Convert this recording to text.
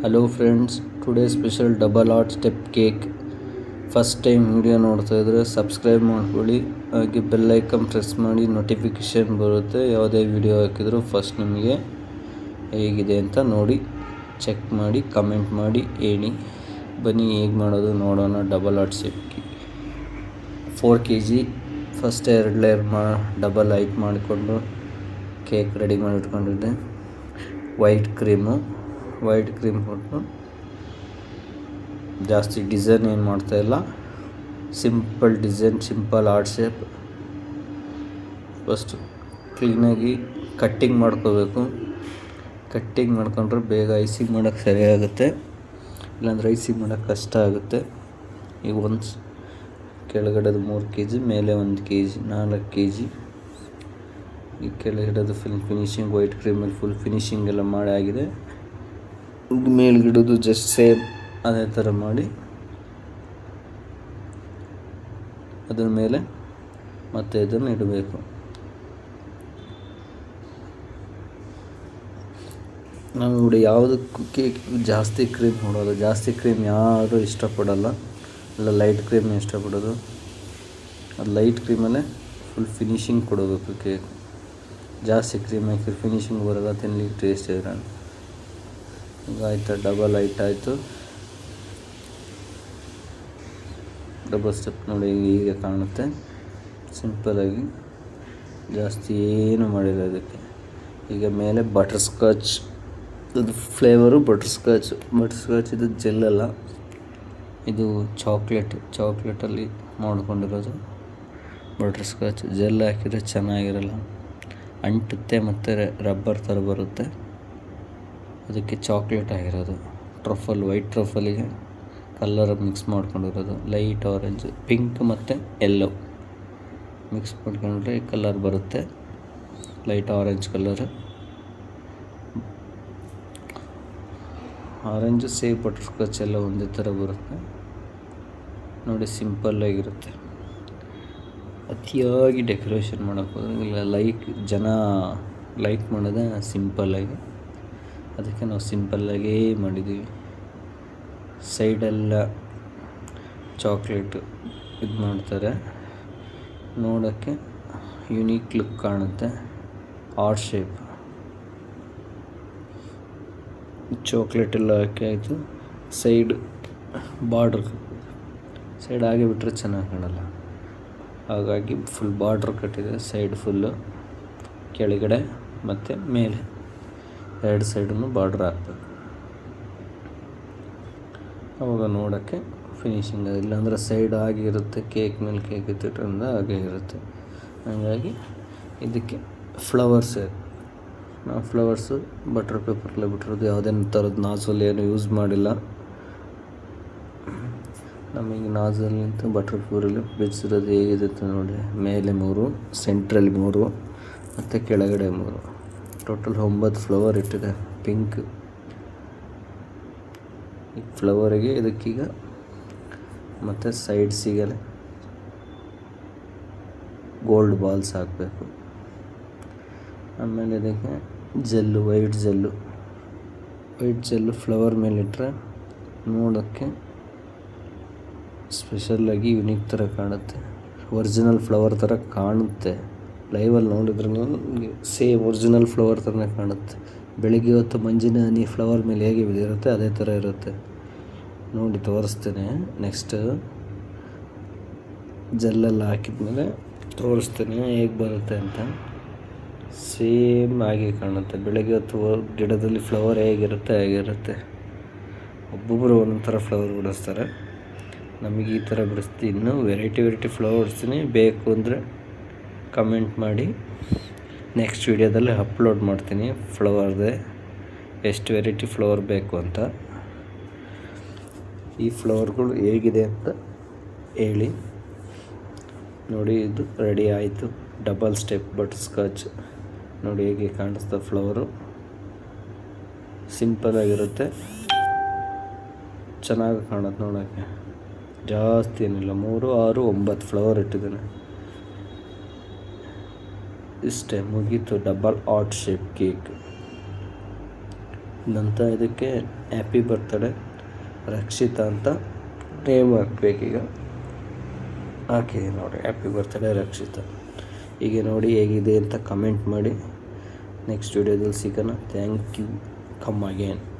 Hello friends, today special double art step cake. First time video ನೋಡ್ತಾ ಇದ್ದರೆ subscribe ಮಾಡ್ಕೊಳ್ಳಿ, ಹಾಗೆ ಬೆಲ್ ಐಕನ್ ಪ್ರೆಸ್ ಮಾಡಿ ನೋಟಿಫಿಕೇಷನ್ ಬರುತ್ತೆ. ಯಾವುದೇ ವಿಡಿಯೋ ಹಾಕಿದರೂ ಫಸ್ಟ್ ನಿಮಗೆ ಹೇಗಿದೆ ಅಂತ ನೋಡಿ ಚೆಕ್ ಮಾಡಿ ಕಮೆಂಟ್ ಮಾಡಿ ಹೇಳಿ. ಬನ್ನಿ ಹೇಗೆ ಮಾಡೋದು ನೋಡೋಣ. Double art step cake 4 kg first 2 layer double height ಮಾಡಿಕೊಂಡು ಕೇಕ್ ರೆಡಿ ಮಾಡಿ ಇಟ್ಕೊಂಡಿದ್ದೆ. ವೈಟ್ ಕ್ರೀಮ್ ಕೊಟ್ಟು ಜಾಸ್ತಿ ಡಿಸೈನ್ ಏನು ಮಾಡ್ತಾಯಿಲ್ಲ, simple design, simple art shape. First ಕ್ಲೀನಾಗಿ ಕಟ್ಟಿಂಗ್ ಮಾಡ್ಕೋಬೇಕು. ಕಟ್ಟಿಂಗ್ ಮಾಡ್ಕೊಂಡ್ರೆ ಬೇಗ ಐಸಿಂಗ್ ಮಾಡೋಕ್ಕೆ ಸರಿಯಾಗುತ್ತೆ, ಇಲ್ಲಾಂದರೆ ಐಸಿಂಗ್ ಮಾಡೋಕ್ಕೆ ಕಷ್ಟ ಆಗುತ್ತೆ. ಈಗ ಕೆಳಗಡೆದು 3 kg, ಮೇಲೆ 1 kg, 4 kg. ಈ ಕೆಳಗಡೆದು ಫಿನಿಶಿಂಗ್ ವೈಟ್ ಕ್ರೀಮಲ್ಲಿ ಫುಲ್ ಫಿನಿಶಿಂಗ್ ಎಲ್ಲ ಮಾಡಿ ಆಗಿದೆ. ಮೇಲ್ಗಿಡೋದು ಜಸ್ಟ್ ಸೇಮ್ ಅದೇ ಥರ ಮಾಡಿ ಅದ್ರ ಮೇಲೆ ಮತ್ತೆ ಇದನ್ನು ಇಡಬೇಕು. ನಾವು ನೋಡಿ ಯಾವುದಕ್ಕೂ ಕೇಕ್ ಜಾಸ್ತಿ ಕ್ರೀಮ್ ಕೊಡೋದು, ಜಾಸ್ತಿ ಕ್ರೀಮ್ ಯಾರೂ ಇಷ್ಟಪಡಲ್ಲ, ಇಲ್ಲ ಲೈಟ್ ಕ್ರೀಮ್ ಇಷ್ಟಪಡೋದು. ಅದು ಲೈಟ್ ಕ್ರೀಮಲ್ಲೇ ಫುಲ್ ಫಿನಿಶಿಂಗ್ ಕೊಡಬೇಕು. ಕೇಕ್ ಜಾಸ್ತಿ ಕ್ರೀಮ್ ಹಾಕಿದ್ರೆ ಫಿನಿಶಿಂಗ್ ಬರೋಲ್ಲ, ತಿನ್ನಲಿಕ್ಕೆ ಟೇಸ್ಟ್ ಇರೋಲ್ಲ. ಈಗ ಆಯಿತಾ, ಡಬಲ್ ಹೈಟ್ ಆಯಿತು. ಡಬಲ್ ಸ್ಟೆಪ್ ನೋಡಿ ಹೀಗೆ ಕಾಣುತ್ತೆ, ಸಿಂಪಲಾಗಿ, ಜಾಸ್ತಿ ಏನು ಮಾಡಿಲ್ಲ ಅದಕ್ಕೆ. ಈಗ ಮೇಲೆ ಬಟರ್ ಸ್ಕಾಚ್, ಇದು ಫ್ಲೇವರು ಬಟರ್ ಸ್ಕಾಚ್. ಇದು ಜೆಲ್ಲಲ್ಲ, ಇದು ಚಾಕ್ಲೇಟಲ್ಲಿ ಮಾಡ್ಕೊಂಡಿರೋದು ಬಟರ್ ಸ್ಕಾಚ್. ಜೆಲ್ ಹಾಕಿದರೆ ಚೆನ್ನಾಗಿರಲ್ಲ, ಅಂಟುತ್ತೆ ಮತ್ತು ರಬ್ಬರ್ ಥರ ಬರುತ್ತೆ. ಅದಕ್ಕೆ ಚಾಕ್ಲೇಟ್ ಆಗಿರೋದು. ವೈಟ್ ಟ್ರಫಲಿಗೆ ಕಲ್ಲರ್ ಮಿಕ್ಸ್ ಮಾಡ್ಕೊಂಡಿರೋದು. ಲೈಟ್ ಆರೆಂಜ್, ಪಿಂಕ್ ಮತ್ತು ಯೆಲ್ಲೋ ಮಿಕ್ಸ್ ಮಾಡ್ಕೊಂಡ್ರೆ ಈ ಕಲರ್ ಬರುತ್ತೆ, ಲೈಟ್ ಆರೆಂಜ್ ಕಲರ್. ಆರೆಂಜ್ ಸೇವ್ ಬಟರ್ ಸ್ಕಾಚ್ ಎಲ್ಲ ಒಂದೇ ಥರ ಬರುತ್ತೆ ನೋಡಿ, ಸಿಂಪಲ್ಲಾಗಿರುತ್ತೆ. ಅತಿಯಾಗಿ ಡೆಕೋರೇಷನ್ ಮಾಡೋಕ್ಕೋದ್ರೆ ಇಲ್ಲ, ಜನ ಲೈಕ್ ಮಾಡೋದೇ ಸಿಂಪಲ್ಲಾಗಿ, ಅದಕ್ಕೆ ನಾವು ಸಿಂಪಲ್ಲಾಗೇ ಮಾಡಿದ್ದೀವಿ. ಸೈಡೆಲ್ಲ ಚಾಕ್ಲೇಟ್ ಇದು ಮಾಡ್ತಾರೆ, ನೋಡೋಕ್ಕೆ ಯುನೀಕ್ ಲುಕ್ ಕಾಣುತ್ತೆ. ಆರ್ಟ್ ಶೇಪ್ ಚಾಕ್ಲೇಟ್ ಎಲ್ಲ ಹಾಕಿ ಆಯಿತು. ಸೈಡ್ ಹಾಗೆ ಬಿಟ್ಟರೆ ಚೆನ್ನಾಗಿ ಕಾಣಲ್ಲ, ಹಾಗಾಗಿ ಫುಲ್ ಬಾರ್ಡ್ರ್ ಕಟ್ಟಿದೆ. ಸೈಡ್ ಫುಲ್ಲು, ಕೆಳಗಡೆ ಮತ್ತು ಮೇಲೆ 2 ಸೈಡನ್ನು ಬಾರ್ಡ್ರ್ ಹಾಕ್ಬೇಕು. ಅವಾಗ ನೋಡೋಕ್ಕೆ ಫಿನಿಶಿಂಗ್, ಇಲ್ಲಾಂದರೆ ಸೈಡ್ ಹಾಗೆ ಇರುತ್ತೆ, ಕೇಕ್ ಮೇಲೆ ಕೇಕ್ ಇಟ್ಟಿರೋದ್ರಿಂದ ಹಾಗೆ ಇರುತ್ತೆ. ಹಾಗಾಗಿ ಇದಕ್ಕೆ ನಾವು ಫ್ಲವರ್ಸು ಬಟರ್ ಪೇಪರಲ್ಲೇ ಬಿಟ್ಟಿರೋದು, ಯಾವುದೇ ಥರದ ನಾಜಲ್ ಏನು ಯೂಸ್ ಮಾಡಿಲ್ಲ. ನಮಗೆ ನಾಜಲ್ನಿಂತ ಬಟರ್ ಪೇಪರಲ್ಲಿ ಬಿಡಿಸಿರೋದು ಹೇಗಿದೆ ಅಂತ ನೋಡಿ. ಮೇಲೆ 3, ಸೆಂಟ್ರಲ್ಲಿ 3 ಮತ್ತು ಕೆಳಗಡೆ 3, ಟೋಟಲ್ 9 ಫ್ಲವರ್ ಇಟ್ಟಿದೆ. ಪಿಂಕ್ ಈ ಫ್ಲವರಿಗೆ ಇದಕ್ಕೀಗ ಮತ್ತು ಸೈಡ್ಸಿಗೆಲ್ಲ ಗೋಲ್ಡ್ ಬಾಲ್ಸ್ ಹಾಕಬೇಕು. ಆಮೇಲೆ ಇದಕ್ಕೆ ವೈಟ್ ಜೆಲ್ಲು ಫ್ಲವರ್ ಮೇಲಿಟ್ಟರೆ ನೋಡೋಕ್ಕೆ ಸ್ಪೆಷಲ್ಲಾಗಿ ಯುನೀಕ್ ಥರ ಕಾಣುತ್ತೆ. ಒರಿಜಿನಲ್ ಫ್ಲವರ್ ಥರ ಕಾಣುತ್ತೆ. ಲೈವಲ್ಲಿ ನೋಡಿದ್ರೆ ಸೇಮ್ ಒರಿಜಿನಲ್ ಫ್ಲವರ್ ಥರನೇ ಕಾಣುತ್ತೆ. ಬೆಳಿಗ್ಗೆ ಹೊತ್ತು ಮಂಜಿನ ಹನಿ ಫ್ಲವರ್ ಮೇಲೆ ಹೇಗೆ ಬಿದ್ದಿರುತ್ತೆ ಅದೇ ಥರ ಇರುತ್ತೆ ನೋಡಿ. ತೋರಿಸ್ತೇನೆ ನೆಕ್ಸ್ಟ್, ಜೆಲ್ಲೆಲ್ಲ ಹಾಕಿದ್ಮೇಲೆ ತೋರಿಸ್ತೇನೆ ಹೇಗೆ ಬರುತ್ತೆ ಅಂತ. ಸೇಮ್ ಹಾಗೆ ಕಾಣುತ್ತೆ. ಬೆಳಗ್ಗೆ ಹೊತ್ತು ಗಿಡದಲ್ಲಿ ಫ್ಲವರ್ ಹೇಗಿರುತ್ತೆ ಹಾಗಿರುತ್ತೆ. ಒಬ್ಬೊಬ್ಬರು ಒಂದೊಂದು ಥರ ಫ್ಲವರ್ ಬಿಡಿಸ್ತಾರೆ, ನಮಗೆ ಈ ಥರ ಬಿಡಿಸ್ತೀನಿ. ಇನ್ನೂ ವೆರೈಟಿ ಫ್ಲವರ್ ಬಿಡಿಸ್ತೀನಿ. ಬೇಕು ಅಂದರೆ ಕಮೆಂಟ್ ಮಾಡಿ, ನೆಕ್ಸ್ಟ್ ವೀಡಿಯೋದಲ್ಲಿ ಅಪ್ಲೋಡ್ ಮಾಡ್ತೀನಿ ಫ್ಲವರ್ದೇ, ಎಷ್ಟು ವೆರೈಟಿ ಫ್ಲವರ್ ಬೇಕು ಅಂತ. ಈ ಫ್ಲವರ್ಗಳು ಹೇಗಿದೆ ಅಂತ ಹೇಳಿ ನೋಡಿ. ಇದು ರೆಡಿ ಆಯಿತು, ಡಬಲ್ ಸ್ಟೆಪ್ ಬಟರ್ ಸ್ಕಾಚ್. ನೋಡಿ ಹೇಗೆ ಕಾಣಿಸ್ತಾ ಫ್ಲವರು, ಸಿಂಪಲಾಗಿರುತ್ತೆ, ಚೆನ್ನಾಗಿ ಕಾಣುತ್ತೆ ನೋಡೋಕ್ಕೆ. ಜಾಸ್ತಿ ಏನಿಲ್ಲ, 3, 6, 9 ಫ್ಲವರ್ ಇಟ್ಟಿದ್ದೇನೆ. ಇಷ್ಟೇ, ಮುಗೀತು ಡಬಲ್ ಆರ್ಟ್ ಶೇಪ್ ಕೇಕ್. ನಂತರ ಇದಕ್ಕೆ ಹ್ಯಾಪಿ ಬರ್ತ್ಡೇ ರಕ್ಷಿತಾ ಅಂತ ನೇಮ್ ಹಾಕ್ಬೇಕೀಗ. ಹಾಕಿದ್ದೀನಿ ನೋಡಿ, ಹ್ಯಾಪಿ ಬರ್ತ್ಡೇ ರಕ್ಷಿತಾ. ಹೀಗೆ ನೋಡಿ ಹೇಗಿದೆ ಅಂತ ಕಮೆಂಟ್ ಮಾಡಿ. ನೆಕ್ಸ್ಟ್ ವಿಡಿಯೋದಲ್ಲಿ ಸಿಗೋಣ. Thank you. Come again.